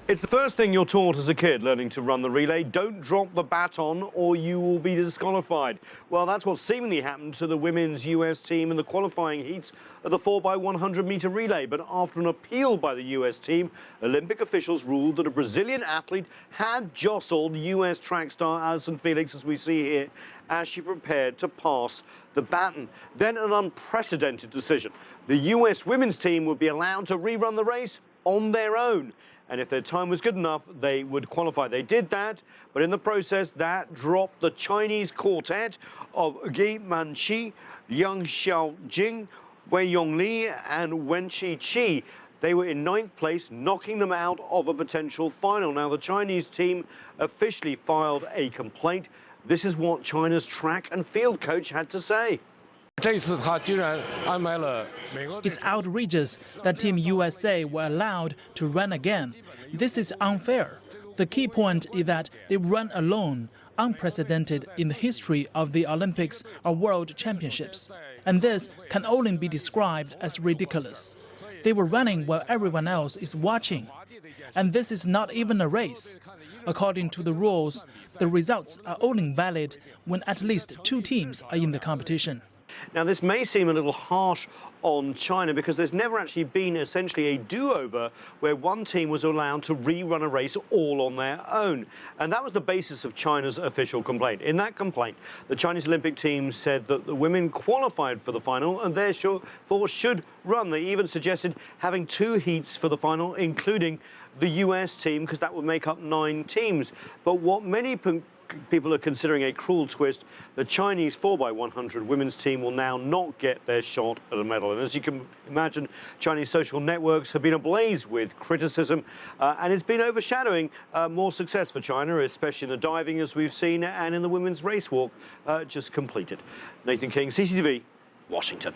It's the first thing you're taught as a kid learning to run the relay. Don't drop the baton or you will be disqualified. Well, that's what seemingly happened to the women's US team in the qualifying heats of the 4x100 meter relay. But after an appeal by the US team, Olympic officials ruled that a Brazilian athlete had jostled US track star Alison Felix, as we see here, as she prepared to pass the baton. Then an unprecedented decision. The US women's team would be allowed to rerun the race on their own. And if their time was good enough, they would qualify. They did that, but in the process, that dropped the Chinese quartet of Ge Manqi, Yang Xiaojing, Wei Yongli, and Wen Qi. They were in 9th place, knocking them out of a potential final. Now, the Chinese team officially filed a complaint. This is what China's track and field coach had to say. It's outrageous that Team USA were allowed to run again. This is unfair. The key point is that they run alone, unprecedented in the history of the Olympics or World Championships. And this can only be described as ridiculous. They were running while everyone else is watching. And this is not even a race. According to the rules, the results are only valid when at least 2 teams are in the competition. Now, this may seem a little harsh on China because there's never actually been essentially a do-over where one team was allowed to rerun a race all on their own. And that was the basis of China's official complaint. In that complaint, the Chinese Olympic team said that the women qualified for the final and therefore should run. They even suggested having 2 heats for the final, including the US team, because that would make up 9 teams. But what many people are considering a cruel twist, the Chinese 4x100 women's team will now not get their shot at a medal. And as you can imagine, Chinese social networks have been ablaze with criticism, and it's been overshadowing more success for China, especially in the diving, as we've seen, and in the women's race walk just completed. Nathan King, CCTV, Washington.